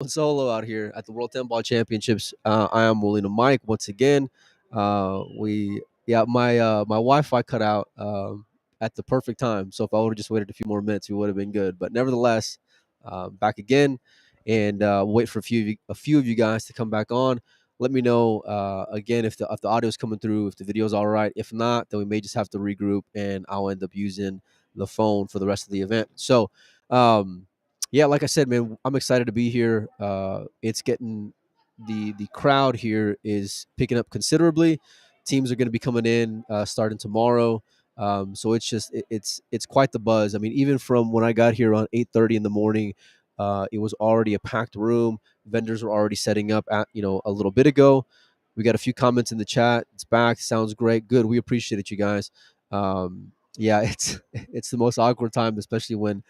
Solo out here at the World 10 Ball Championships. I am Molina Mike once again. My Wi-Fi cut out at the perfect time. So if I would have just waited a few more minutes, we would have been good. But nevertheless, back again, and wait for a few of you guys to come back on. Let me know again if the audio is coming through, if the video is all right. If not, then we may just have to regroup, and I'll end up using the phone for the rest of the event. So. Um, yeah, like I said, man, I'm excited to be here. It's getting the crowd here is picking up considerably. Teams are going to be coming in starting tomorrow. So it's quite the buzz. I mean, even from when I got here around 8:30 in the morning, it was already a packed room. Vendors were already setting up at a little bit ago. We got a few comments in the chat. It's back. Sounds great. Good. We appreciate it, you guys. Yeah, it's the most awkward time, especially when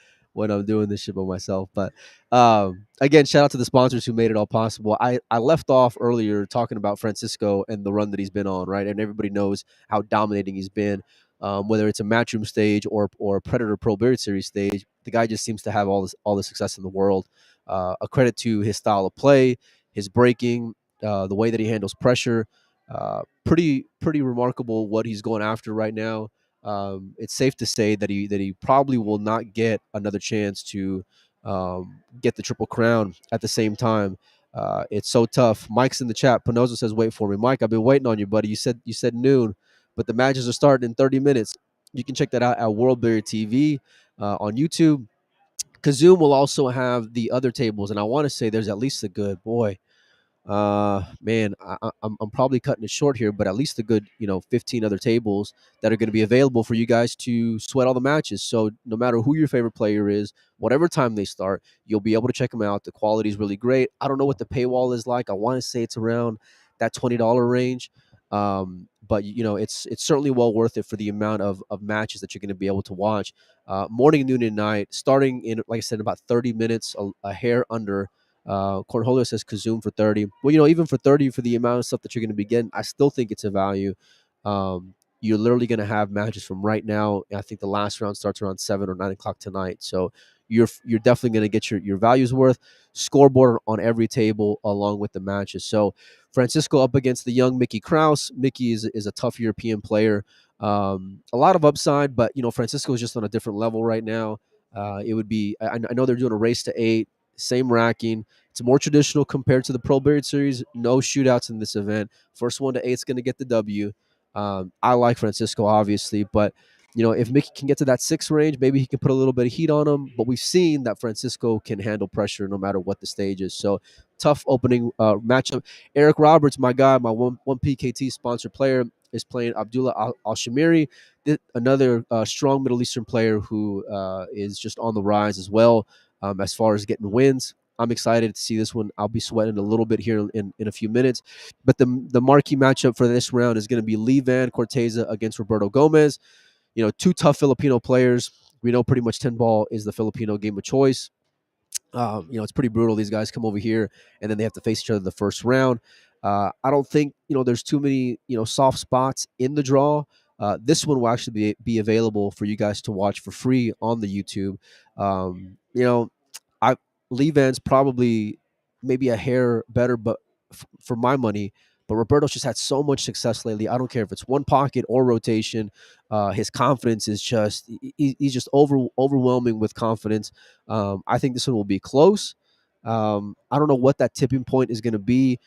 I'm doing this shit by myself. But again, shout out to the sponsors who made it all possible. I left off earlier talking about Francisco and the run that he's been on, right? And everybody knows how dominating he's been. Whether it's a Matchroom stage or Predator Pro Beard Series stage, the guy just seems to have all the success in the world. A credit to his style of play, his breaking, the way that he handles pressure. Pretty remarkable what he's going after right now. It's safe to say that he probably will not get another chance to get the triple crown at the same time. It's so tough. Mike's in the chat. Panoza says, "Wait for me, Mike. I've been waiting on you, buddy. You said noon, but the matches are starting in 30 minutes. You can check that out at World Beer TV on YouTube. Kazoom will also have the other tables, and I want to say there's at least a good boy. Man, I'm probably cutting it short here, but at least a good 15 other tables that are going to be available for you guys to sweat all the matches. So no matter who your favorite player is, whatever time they start, you'll be able to check them out. The quality is really great. I don't know what the paywall is like. I want to say it's around that $20 range. But it's certainly well worth it for the amount of matches that you're going to be able to watch morning, noon, and night, starting in, like I said, about 30 minutes, a hair under. Cornholio says Kazoom for 30. Well, even for 30, for the amount of stuff that you're going to be getting, I still think it's a value. You're literally going to have matches from right now. I think the last round starts around 7 or 9 o'clock tonight. So you're definitely going to get your values worth. Scoreboard on every table along with the matches. So Francisco up against the young Mickey Kraus. Mickey is a tough European player. A lot of upside, but Francisco is just on a different level right now. It would be. I know they're doing a race to 8, same racking. It's more traditional compared to the Pro Beard Series. No shootouts in this event. First one to 8 is going to get the W. I like Francisco, obviously, but if Mickey can get to that 6 range, maybe he can put a little bit of heat on him. But we've seen that Francisco can handle pressure no matter what the stage is. So tough opening matchup. Eric Roberts, my guy, my one PKT sponsored player, is playing Abdullah Al Shamiri, another strong Middle Eastern player who is just on the rise as well as far as getting wins. I'm excited to see this one. I'll be sweating a little bit here in a few minutes. But the marquee matchup for this round is going to be Lee Van Corteza against Roberto Gomez. Two tough Filipino players. We know pretty much 10 ball is the Filipino game of choice. It's pretty brutal. These guys come over here and then they have to face each other the first round. I don't think there's too many soft spots in the draw. This one will actually be available for you guys to watch for free on the YouTube. I Lee Van's probably maybe a hair better, but for my money. But Roberto's just had so much success lately. I don't care if it's one pocket or rotation. His confidence is just he's just overwhelming with confidence. I think this one will be close. I don't know what that tipping point is going to be.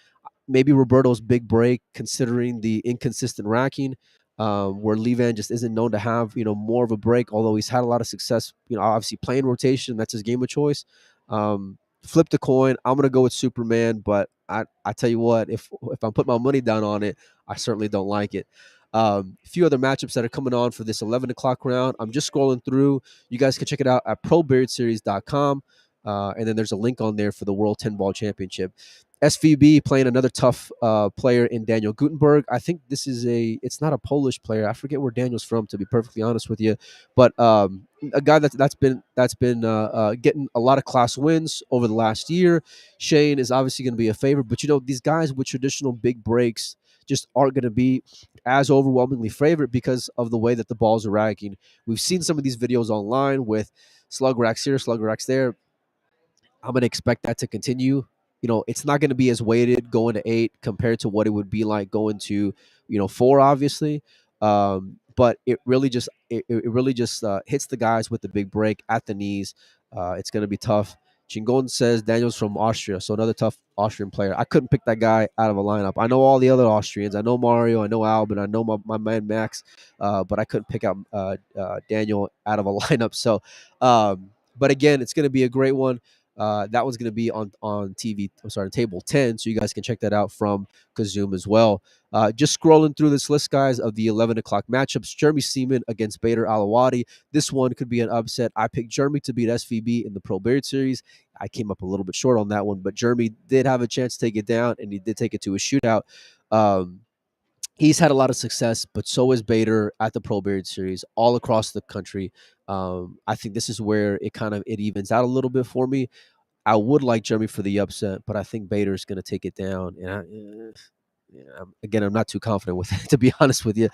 Maybe Roberto's big break, considering the inconsistent racking, where Levan just isn't known to have more of a break. Although he's had a lot of success, obviously playing rotation. That's his game of choice. Flip the coin. I'm gonna go with Superman, but I tell you what, if I put my money down on it, I certainly don't like it. A few other matchups that are coming on for this 11 o'clock round. I'm just scrolling through. You guys can check it out at probeardseries.com. And then there's a link on there for the World 10 Ball Championship. SVB playing another tough player in Daniel Gutenberg. I think it's not a Polish player. I forget where Daniel's from, to be perfectly honest with you. But a guy that's been getting a lot of class wins over the last year. Shane is obviously going to be a favorite, but these guys with traditional big breaks just aren't going to be as overwhelmingly favorite because of the way that the balls are racking. We've seen some of these videos online with slug racks here, slug racks there. I'm going to expect that to continue. It's not going to be as weighted going to 8 compared to what it would be like going to 4, obviously. But it really just hits the guys with the big break at the knees. It's going to be tough. Chingon says Daniel's from Austria, so another tough Austrian player. I couldn't pick that guy out of a lineup. I know all the other Austrians. I know Mario. I know Albin. I know my man Max. But I couldn't pick out Daniel out of a lineup. So, but again, it's going to be a great one. That one's going to be on TV. I'm sorry, table 10, so you guys can check that out from Kazoom as well. Just scrolling through this list, guys, of the 11 o'clock matchups. Jeremy Seaman against Bader Alawadi. This one could be an upset. I picked Jeremy to beat SVB in the Pro Beard Series. I came up a little bit short on that one, but Jeremy did have a chance to take it down, and he did take it to a shootout. Um, he's had a lot of success, but so is Bader at the Pro Beard Series all across the country. I think this is where it evens out a little bit for me. I would like Jeremy for the upset, but I think Bader's going to take it down. And again, I'm not too confident with it, to be honest with you.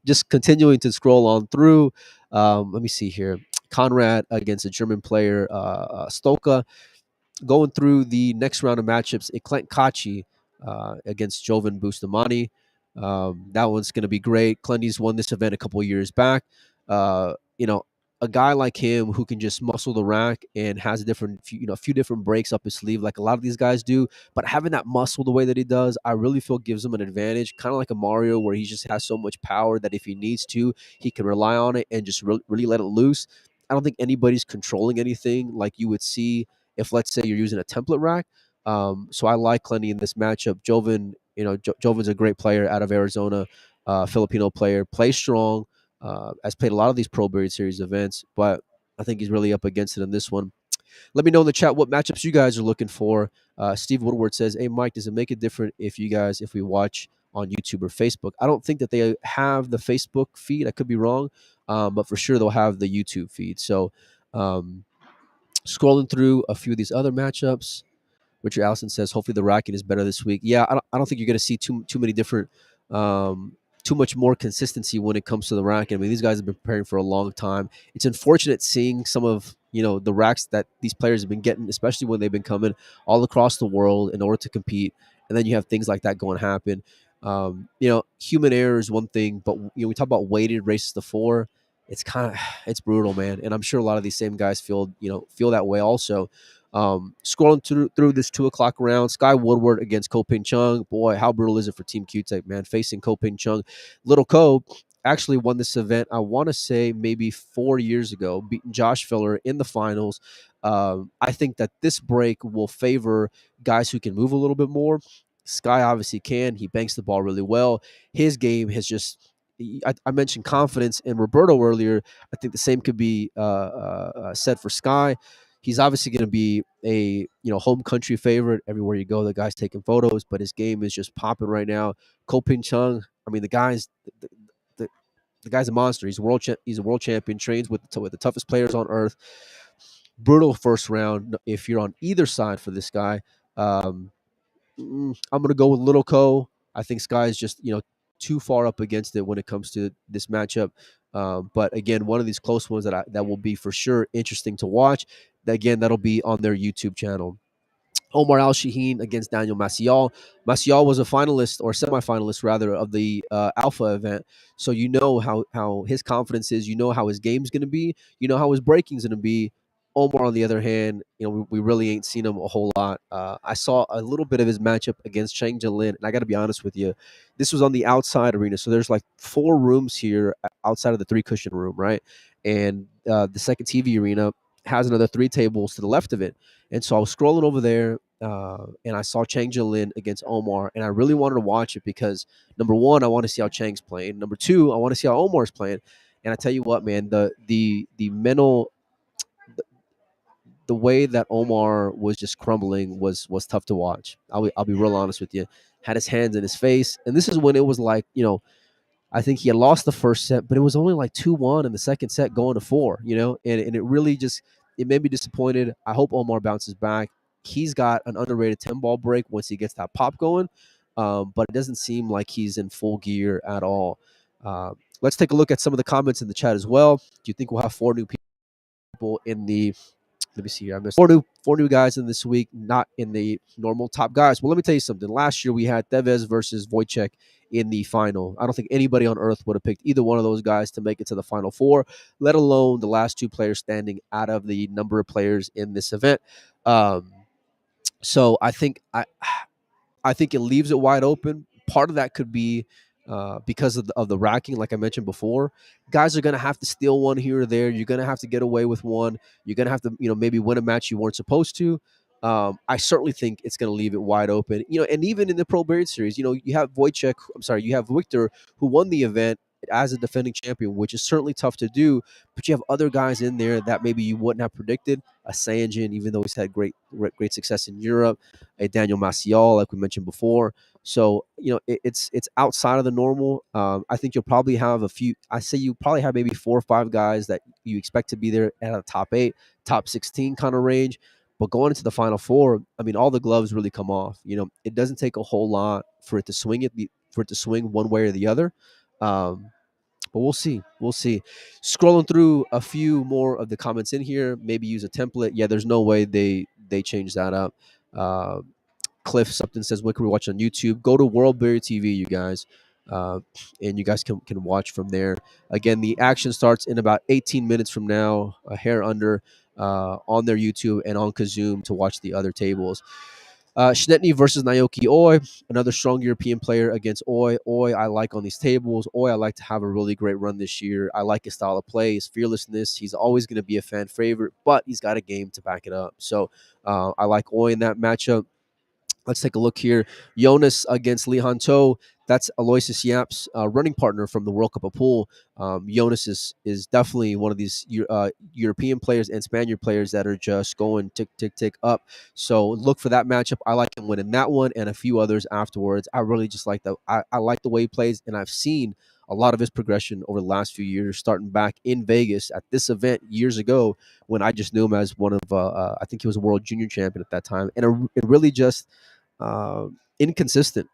Just continuing to scroll on through. Let me see here. Conrad against a German player, Stoka. Going through the next round of matchups, Clint Kachi against Jovan Bustamani. That one's going to be great. Clendy's won this event a couple of years back. You know, a guy like him who can just muscle the rack and has a few different breaks up his sleeve, like a lot of these guys do. But having that muscle the way that he does, I really feel gives him an advantage. Kind of like a Mario, where he just has so much power that if he needs to, he can rely on it and just really let it loose. I don't think anybody's controlling anything like you would see if, let's say, you're using a template rack. So I like Clendy in this matchup. Jovan, Jovan's a great player out of Arizona, Filipino player, plays strong, has played a lot of these Pro Beard Series events, but I think he's really up against it in this one. Let me know in the chat what matchups you guys are looking for. Steve Woodward says, "Hey Mike, does it make it different if we watch on YouTube or Facebook?" I don't think that they have the Facebook feed. I could be wrong, but for sure they'll have the YouTube feed. So, scrolling through a few of these other matchups. Richard Allison says, hopefully the racking is better this week. Yeah, I don't think you're going to see too many different, too much more consistency when it comes to the racking. I mean, these guys have been preparing for a long time. It's unfortunate seeing some of the racks that these players have been getting, especially when they've been coming all across the world in order to compete, and then you have things like that going to happen. Human error is one thing, but we talk about weighted races to 4. It's it's brutal, man, and I'm sure a lot of these same guys feel that way also. Scrolling through this 2 o'clock round, Sky Woodward against Ko Ping Chung. Boy, how brutal is it for Team Q-Tech, man? Facing Ko Ping Chung. Little Ko actually won this event, I want to say maybe 4 years ago, beating Josh Filler in the finals. I think that this break will favor guys who can move a little bit more. Sky obviously can. He banks the ball really well. His game has just. I mentioned confidence in Roberto earlier. I think the same could be said for Sky. He's obviously going to be a home country favorite everywhere you go. The guy's taking photos, but his game is just popping right now. Ko Ping Chung, I mean, the, the guy's a monster. He's a world champion. Trains with the toughest players on earth. Brutal first round if you're on either side for this guy. I'm going to go with Little Ko. I think Sky is just too far up against it when it comes to this matchup. But again, one of these close ones that will be for sure interesting to watch. Again, that'll be on their YouTube channel. Omar Al Shaheen against Daniel Maciel. Maciel was a finalist or semifinalist rather of the Alpha event, so you know how his confidence is. You know how his game's going to be. You know how his breaking's going to be. Omar, on the other hand, we really ain't seen him a whole lot. I saw a little bit of his matchup against Chang Jin-Lin, and I got to be honest with you, this was on the outside arena. So there's like 4 rooms here outside of the 3 cushion room, right? And the second TV arena has another 3 tables to the left of it. And so I was scrolling over there, and I saw Chang Jin-Lin against Omar, and I really wanted to watch it because, number one, I want to see how Chang's playing. Number two, I want to see how Omar's playing. And I tell you what, man, the mental, the way that Omar was just crumbling was tough to watch. I'll be real honest with you. Had his hands in his face, and this is when it was like, I think he had lost the first set, but it was only like 2-1 in the second set going to 4, and it really just, it made me disappointed. I hope Omar bounces back. He's got an underrated 10-ball break once he gets that pop going, but it doesn't seem like he's in full gear at all. Let's take a look at some of the comments in the chat as well. Do you think we'll have 4 new people in the let me see here. I missed four new guys in this week, not in the normal top guys. Well, let me tell you something. Last year we had Tevez versus Wojciech in the final. I don't think anybody on earth would have picked either one of those guys to make it to the final four, let alone the last two players standing out of the number of players in this event. Um, so I think it leaves it wide open. Part of that could be because of the racking, like I mentioned before. Guys are going to have to steal one here or there. You're going to have to get away with one. You're going to have to, maybe win a match you weren't supposed to. I certainly think it's going to leave it wide open. And even in the Pro Beard Series, you have you have Victor, who won the event as a defending champion, which is certainly tough to do. But you have other guys in there that maybe you wouldn't have predicted. A Sanjin, even though he's had great success in Europe, a Daniel Maciel, like we mentioned before. So it's outside of the normal. I think you'll probably have a few. I say you probably have maybe 4 or 5 guys that you expect to be there at a top 8, top 16 kind of range. But going into the final four, I mean, all the gloves really come off. It doesn't take a whole lot for it to swing one way or the other. But we'll see. We'll see. Scrolling through a few more of the comments in here, maybe use a template. Yeah, there's no way they change that up. Uh, Cliff something says, "What can we watch on YouTube?" Go to World Bear TV, you guys, and you guys can watch from there. Again, the action starts in about 18 minutes from now, a hair under, on their YouTube and on Kazoom to watch the other tables. Schnetny versus Naoki Oi, another strong European player against Oi. Oi, I like on these tables. Oi, I like to have a really great run this year. I like his style of play, his fearlessness. He's always going to be a fan favorite, but he's got a game to back it up. So I like Oi in that matchup. Let's take a look here. Jonas against Lee Han-to. That's Aloysius Yap's running partner from the World Cup of Pool. Jonas is definitely one of these European players and Spaniard players that are just going tick, tick, tick up. So look for that matchup. I like him winning that one and a few others afterwards. I really just like that. I like the way he plays, and I've seen a lot of his progression over the last few years, starting back in Vegas at this event years ago when I just knew him as one of, I think he was a world junior champion at that time. And it really just inconsistent.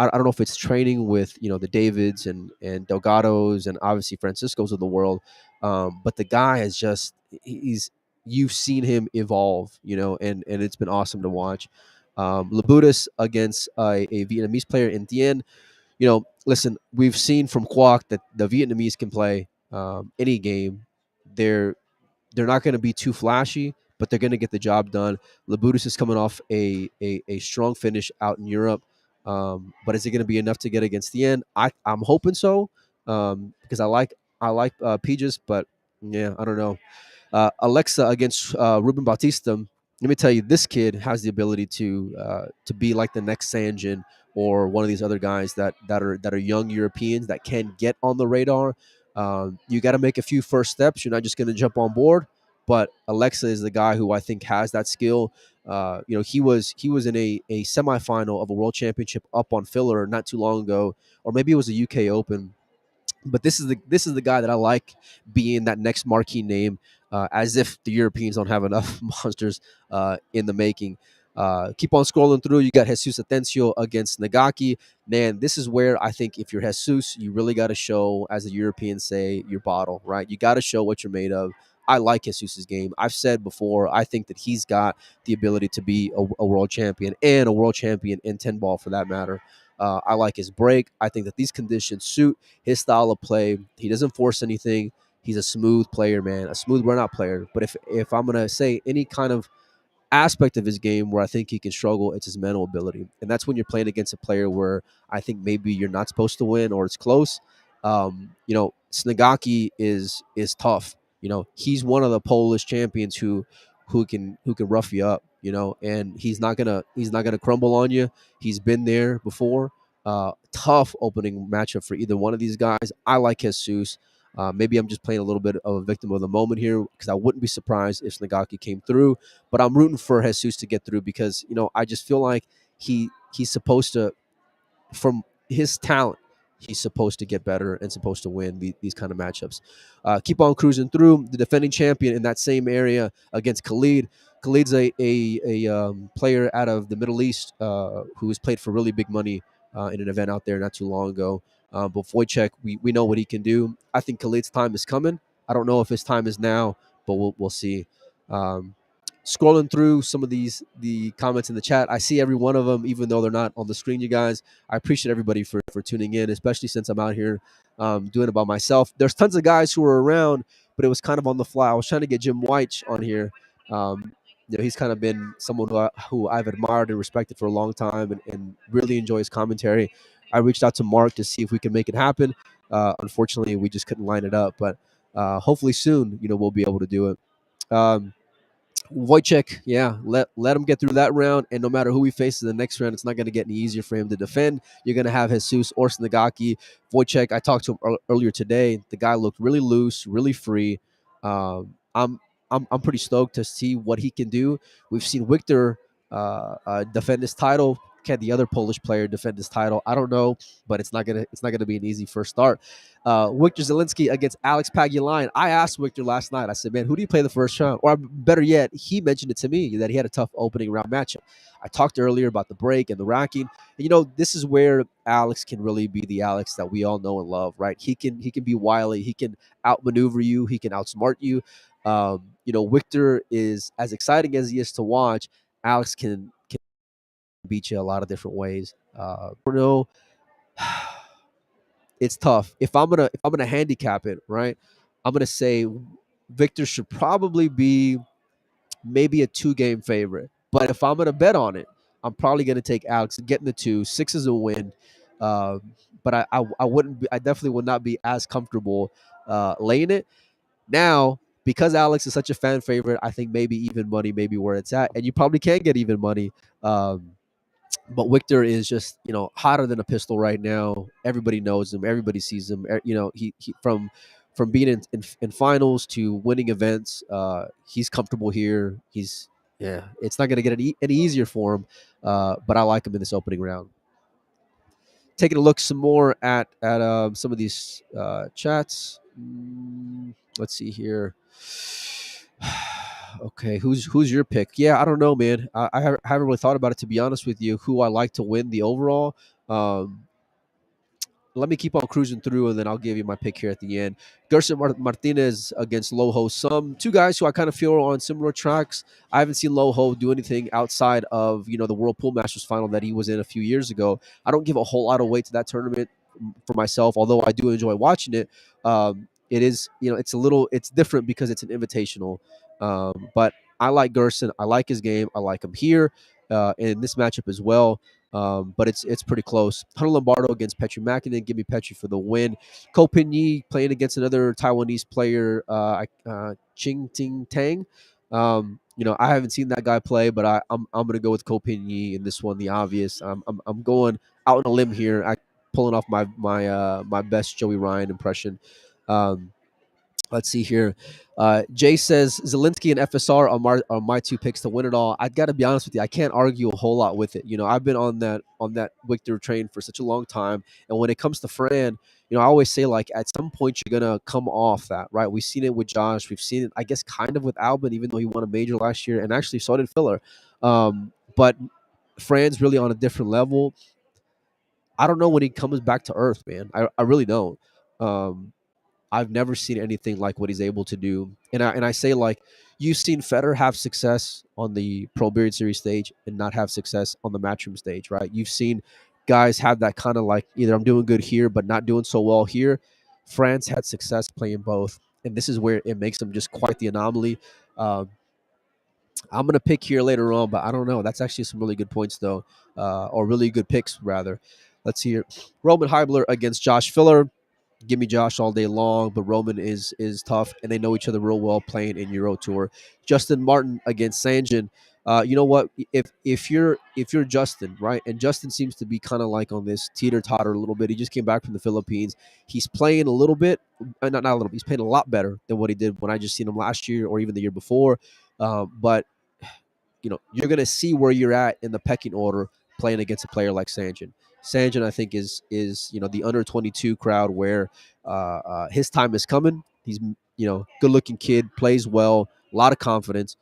I don't know if it's training with the Davids and Delgados and obviously Francisco's of the world, but the guy is just you've seen him evolve, and it's been awesome to watch. Labutus against a Vietnamese player in Dien. Listen, we've seen from Kwok that the Vietnamese can play any game. They're they're not going to be too flashy, but they're going to get the job done. Labutus is coming off a strong finish out in Europe, but is it going to be enough to get against the end? I'm hoping so, because I like Peaches, but yeah, I don't know. Alexa against Ruben Bautista. Let me tell you, this kid has the ability to be like the next Sanjin or one of these other guys that are young Europeans that can get on the radar. You got to make a few first steps. You're not just going to jump on board. But Alexa is the guy who I think has that skill. He was in a semifinal of a world championship up on filler not too long ago, or maybe it was a UK Open. But this is the guy that I like being that next marquee name, as if the Europeans don't have enough monsters in the making. Keep on scrolling through. You got Jesus Atencio against Nagaki. Man, this is where I think if you're Jesus, you really got to show, as the Europeans say, your bottle, right? You got to show what you're made of. I like Jesus's game. I've said before, I think that he's got the ability to be a world champion and a world champion in 10 ball for that matter. I like his break. I think that these conditions suit his style of play. He doesn't force anything. He's a smooth player, man, a smooth run-out player. But if I'm gonna say any kind of aspect of his game where I think he can struggle, it's his mental ability. And that's when you're playing against a player where I think maybe you're not supposed to win or it's close. Snagaki is tough. He's one of the Polish champions who can rough you up, and he's not gonna crumble on you. He's been there before. Tough opening matchup for either one of these guys. I like Jesus. Maybe I'm just playing a little bit of a victim of the moment here because I wouldn't be surprised if Snagaki came through. But I'm rooting for Jesus to get through because I just feel like he's supposed to, from his talent, he's supposed to get better and supposed to win these kind of matchups. Keep on cruising through. The defending champion in that same area against Khalid. Khalid's a player out of the Middle East who has played for really big money in an event out there not too long ago. But Wojciech, we know what he can do. I think Khalid's time is coming. I don't know if his time is now, but we'll see. Um, Scrolling through some of the comments in the chat, I see every one of them, even though they're not on the screen. You guys, I appreciate everybody for tuning in, especially since I'm out here doing it by myself. There's tons of guys who are around, but it was kind of on the fly. I was trying to get Jim White on here. He's kind of been someone who I've admired and respected for a long time, and really enjoy his commentary. I reached out to Mark to see if we could make it happen. Unfortunately, we just couldn't line it up, but hopefully soon, we'll be able to do it. Um, Wojciech, yeah, let him get through that round, and no matter who he faces in the next round, it's not going to get any easier for him to defend. You're going to have Jesus or Nagaki. Wojciech, I talked to him earlier today. The guy looked really loose, really free. I'm pretty stoked to see what he can do. We've seen Victor defend his title. Can the other Polish player defend his title? I don't know, but it's not gonna be an easy first start. Victor Zelensky against Alex Pagulayan. I asked Victor last night. I said, "Man, who do you play the first round?" Or better yet, he mentioned it to me that he had a tough opening round matchup. I talked earlier about the break and the racking. And, this is where Alex can really be the Alex that we all know and love, right? He can be wily. He can outmaneuver you. He can outsmart you. Victor is as exciting as he is to watch. Alex can beat you a lot of different ways. Bruno, it's tough. If I'm gonna handicap it, right, I'm gonna say Victor should probably be maybe a 2-game favorite. But if I'm gonna bet on it, I'm probably gonna take Alex and getting the 2. 6 is a win. But I wouldn't be, I definitely would not be as comfortable laying it. Now, because Alex is such a fan favorite, I think maybe even money may be where it's at, and you probably can get even money. But Victor is just hotter than a pistol right now. Everybody knows him. Everybody sees him. He from being in finals to winning events. He's comfortable here. It's not going to get any easier for him. But I like him in this opening round. Taking a look some more at some of these chats. Let's see here. Okay, who's your pick? Yeah, I don't know, man. I haven't really thought about it, to be honest with you. Who I like to win the overall. Um, Let me keep on cruising through, and then I'll give you my pick here at the end. Gerson Martinez against Loho. Two guys who I kind of feel are on similar tracks. I haven't seen Loho do anything outside of the World Pool Masters final that he was in a few years ago. I don't give a whole lot of weight to that tournament for myself, although I do enjoy watching it. It is, it's different because it's an invitational. But I like Gerson. I like his game. I like him here in this matchup as well. But it's pretty close. Hunter Lombardo against Petri Makinen. Give me Petri for the win. Ko Pin Yi playing against another Taiwanese player, Ching Ting Tang. I haven't seen that guy play, but I'm gonna go with Ko Pin Yi in this one. The obvious. I'm going out on a limb here. Pulling off my best Joey Ryan impression. Um, Let's see here. Jay says Zelensky and FSR are my 2 picks to win it all. I got to be honest with you, I can't argue a whole lot with it. I've been on that Victor train for such a long time, and when it comes to Fran, I always say, like, at some point you're gonna come off that, right? We've seen it with Josh. We've seen it, I guess, kind of with Albin, even though he won a major last year, and actually so did Filler. But Fran's really on a different level. I don't know when he comes back to earth, man. I really don't. Um, I've never seen anything like what he's able to do. And I say, like, you've seen Federer have success on the Pro Beard Series stage and not have success on the Matchroom stage, right? You've seen guys have that kind of, like, either I'm doing good here but not doing so well here. France had success playing both, and this is where it makes them just quite the anomaly. Um, I'm gonna pick here later on, but I don't know. That's actually some really good points, though, or really good picks rather. Let's see here. Roman Heibler against Josh Filler. Give me Josh all day long, but Roman is tough, and they know each other real well playing in Euro Tour. Justin Martin against Sanjin. You know what? If you're Justin, right, and Justin seems to be kind of like on this teeter totter a little bit. He just came back from the Philippines. He's playing a little bit, not a little bit. He's playing a lot better than what he did when I just seen him last year or even the year before. But you're going to see where you're at in the pecking order playing against a player like Sanjin. Sanjin, I think, is the under 22 crowd where his time is coming. He's good looking kid, plays well, a lot of confidence.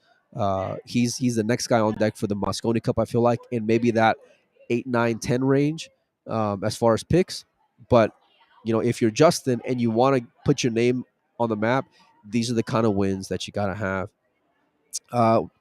He's the next guy on deck for the Mosconi Cup, I feel like, and maybe that 8, 9, 10 range as far as picks. But if you're Justin and you want to put your name on the map, these are the kind of wins that you got to have.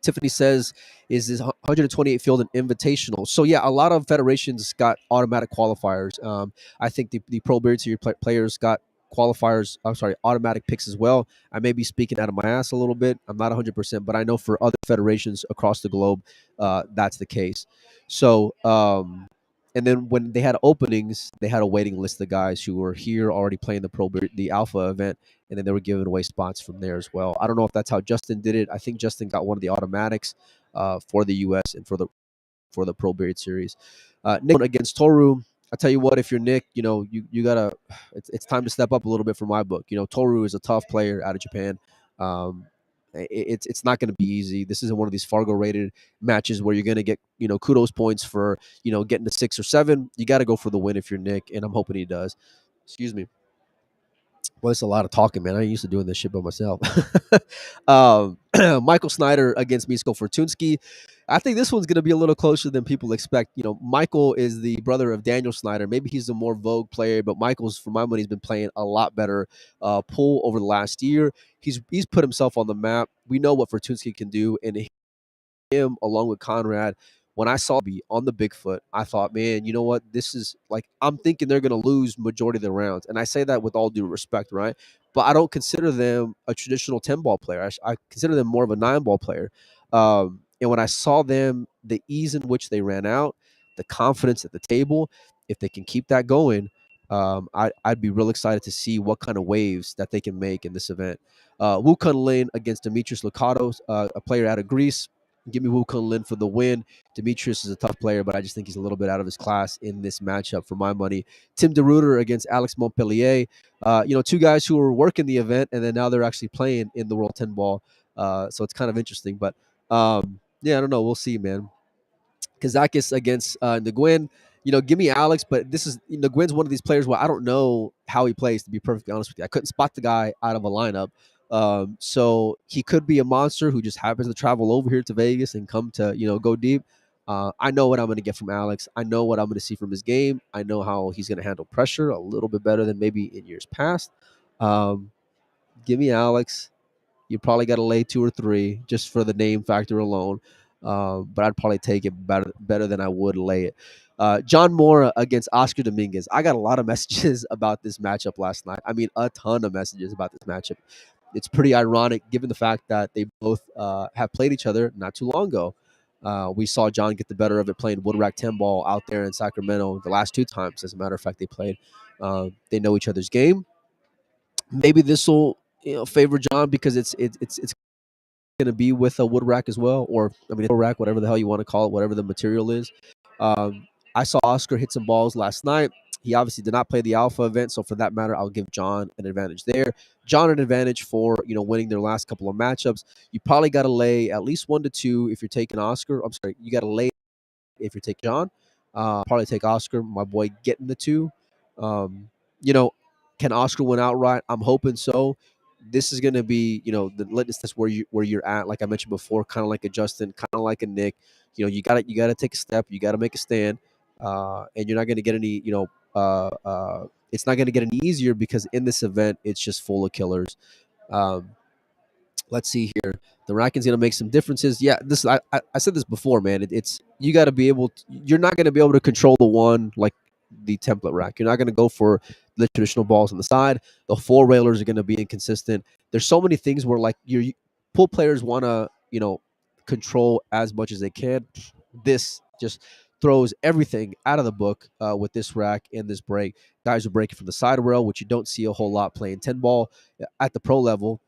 Tiffany says, is this 128 field an invitational? So yeah, a lot of federations got automatic qualifiers. I think the Pro Beard Series players got qualifiers. I'm sorry, automatic picks as well. I may be speaking out of my ass a little bit. I'm not 100%, but I know for other federations across the globe, that's the case. So, and then when they had openings, they had a waiting list of guys who were here already playing the Alpha event, and then they were giving away spots from there as well. I don't know if that's how Justin did it. I think Justin got one of the automatics for the U.S. and for the Pro Beard Series. Nick against Toru. I tell you what, if you're Nick, you gotta. It's time to step up a little bit for my book. Toru is a tough player out of Japan. Um, it's not going to be easy. This isn't one of these Fargo rated matches where you're going to get kudos points for getting to 6 or 7. You got to go for the win if you're Nick, and I'm hoping he does. Excuse me. Well, it's a lot of talking, man. I ain't used to doing this shit by myself. Michael Snyder against Misko Fortunski. I think this one's going to be a little closer than people expect. Michael is the brother of Daniel Snyder. Maybe he's the more vogue player, but Michael's, for my money, has been playing a lot better pool over the last year. He's put himself on the map. We know what Fortunski can do, and him along with Conrad, when I saw be on the Bigfoot, I thought, man, you know what? This is like, I'm thinking they're going to lose majority of the rounds. And I say that with all due respect, right? But I don't consider them a traditional 10 ball player. I consider them more of a 9 ball player. And when I saw them, the ease in which they ran out, the confidence at the table, if they can keep that going, I'd be real excited to see what kind of waves that they can make in this event. Wu Kun Lin against Demetrius Lukatos, a player out of Greece. Give me Wu Kun Lin for the win. Demetrius is a tough player, but I just think he's a little bit out of his class in this matchup for my money. Tim DeRuiter against Alex Montpellier. Two guys who were working the event, and then now they're actually playing in the World 10 Ball. So it's kind of interesting. But yeah, I don't know. We'll see, man. Kazakis against Nguyen. Give me Alex, but this is Nguyen's one of these players where I don't know how he plays, to be perfectly honest with you. I couldn't spot the guy out of a lineup. So he could be a monster who just happens to travel over here to Vegas and come to, go deep. I know what I'm going to get from Alex. I know what I'm going to see from his game. I know how he's going to handle pressure a little bit better than maybe in years past. Give me Alex. You probably got to lay 2 or 3 just for the name factor alone. But I'd probably take it better than I would lay it. John Mora against Oscar Dominguez. I got a lot of messages about this matchup last night. I mean, a ton of messages about this matchup. It's pretty ironic given the fact that they both have played each other not too long ago. We saw John get the better of it playing Woodраck 10 ball out there in Sacramento the last 2 times. As a matter of fact, they played. They know each other's game. Maybe this will favor John because it's going to be with a Woodраck as well, or Woodраck, whatever the hell you want to call it, whatever the material is. I saw Oscar hit some balls last night. He obviously did not play the Alpha event, so for that matter, I'll give John an advantage there. John an advantage for winning their last couple of matchups. You probably got to lay at least 1 to 2 if you're taking Oscar. I'm sorry, you got to lay if you're taking John. Probably take Oscar, my boy, getting the 2. You know, can Oscar win outright? I'm hoping so. This is going to be, the litmus test where you're at. Like I mentioned before, kind of like a Justin, kind of like a Nick. You got to take a step. You got to make a stand, and you're not going to get any. It's not going to get any easier because in this event, it's just full of killers. Um, let's see here. The racking's gonna make some differences. Yeah, this I said this before, man. It's you got to be able. You're not going to be able to control the one like the template rack. You're not going to go for the traditional balls on the side. The 4 railers are going to be inconsistent. There's so many things where like your pool players want to control as much as they can. This just throws everything out of the book with this rack and this break. Guys are breaking from the side rail, which you don't see a whole lot playing 10 ball at the pro level.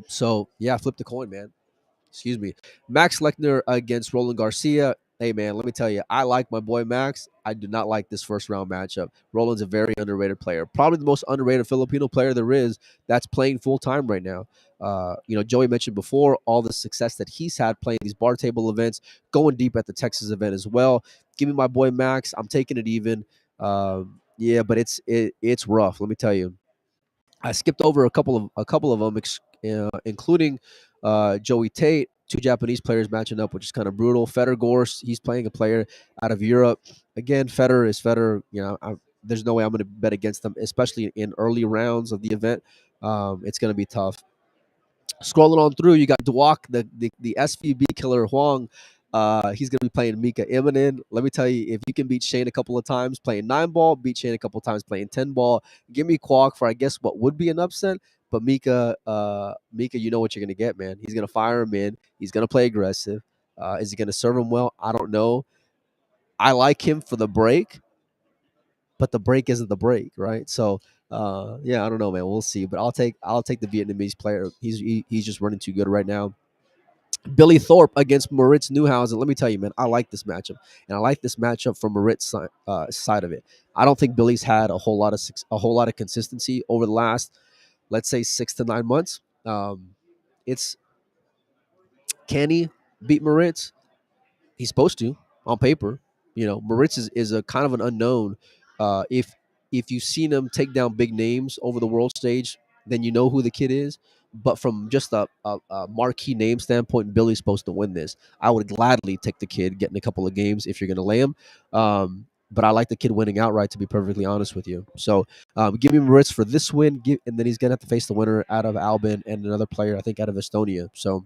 So yeah, flip the coin, man. Excuse me. Max Lechner against Roland Garcia. Hey man, let me tell you, I like my boy Max. I do not like this first round matchup. Roland's a very underrated player, probably the most underrated Filipino player there is that's playing full time right now. Joey mentioned before all the success that he's had playing these bar table events, going deep at the Texas event as well. Give me my boy Max. I'm taking it even. Yeah, but it's rough. Let me tell you. I skipped over a couple of them, including Joey Tate, 2 Japanese players matching up, which is kind of brutal. Fedor Gorst, he's playing a player out of Europe. Again, Fedor is Fedor. There's no way I'm going to bet against them, especially in early rounds of the event. It's going to be tough. Scrolling on through, you got Dwok, the SVB killer Huang. He's going to be playing Mika Immonen. Let me tell you, if you can beat Shane a couple of times playing 9 ball, beat Shane a couple of times playing 10 ball, give me Kwok for, I guess, what would be an upset. But Mika, you know what you're going to get, man. He's going to fire him in. He's going to play aggressive. Is he going to serve him well? I don't know. I like him for the break, but the break isn't the break, right? So yeah, I don't know, man. We'll see. But I'll take the Vietnamese player. He's just running too good right now. Billy Thorpe against Moritz Neuhausen. Let me tell you, man, I like this matchup, and I like this matchup from Moritz side of it. I don't think Billy's had a whole lot of consistency over the last, let's say, 6 to 9 months. It's Can he beat Moritz? He's supposed to on paper. Moritz is a kind of an unknown. If you've seen him take down big names over the world stage, then you know who the kid is. But from just a marquee name standpoint, Billy's supposed to win this. I would gladly take the kid getting a couple of games if you're going to lay him. But I like the kid winning outright, to be perfectly honest with you. So give me Moritz for this win, and then he's going to have to face the winner out of Albin and another player, I think, out of Estonia. So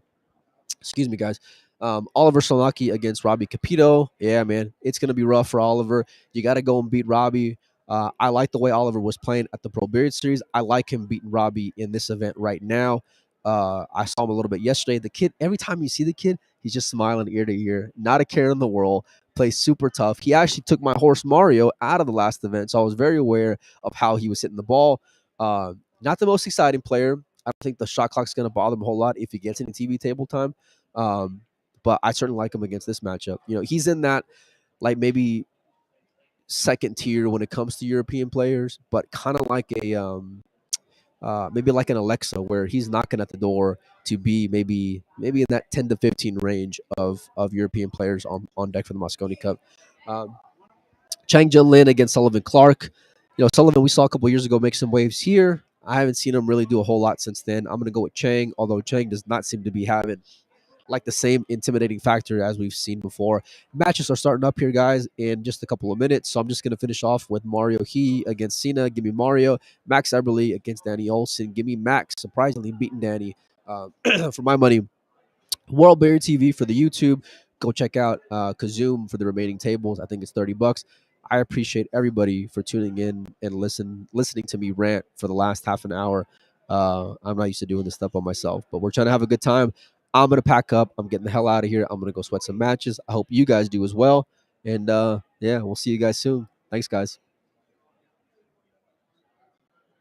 excuse me, guys. Oliver Solnaki against Robbie Capito. Yeah, man, it's gonna be rough for Oliver. You got to go and beat Robbie. I like the way Oliver was playing at the Pro Beard Series. I like him beating Robbie in this event right now. I saw him a little bit yesterday. The kid, every time you see the kid, he's just smiling ear to ear, not a care in the world. Plays super tough. He actually took my horse Mario out of the last event, so I was very aware of how he was hitting the ball. Not the most exciting player. I don't think the shot clock's going to bother him a whole lot if he gets any TV table time. Um, but I certainly like him against this matchup. He's in that, like, maybe second tier when it comes to European players, but kind of like maybe like an Alexa, where he's knocking at the door to be maybe in that 10 to 15 range of European players on deck for the Mosconi Cup. Um, Chang Jin Lin against Sullivan Clark. Sullivan we saw a couple years ago make some waves here. I haven't seen him really do a whole lot since then. I'm going to go with Chang, although Chang does not seem to be having like the same intimidating factor as we've seen before. Matches are starting up here, guys, in just a couple of minutes. So I'm just going to finish off with Mario He against Cena. Give me Mario. Max Eberly against Danny Olson. Give me Max, surprisingly beating Danny. For my money, World Bear TV for the YouTube. Go check out Kazoom for the remaining tables. I think it's $30. I appreciate everybody for tuning in and listening to me rant for the last half an hour. I'm not used to doing this stuff by myself, but we're trying to have a good time. I'm gonna pack up. I'm getting the hell out of here. I'm gonna go sweat some matches. I hope you guys do as well. And yeah, we'll see you guys soon. Thanks, guys.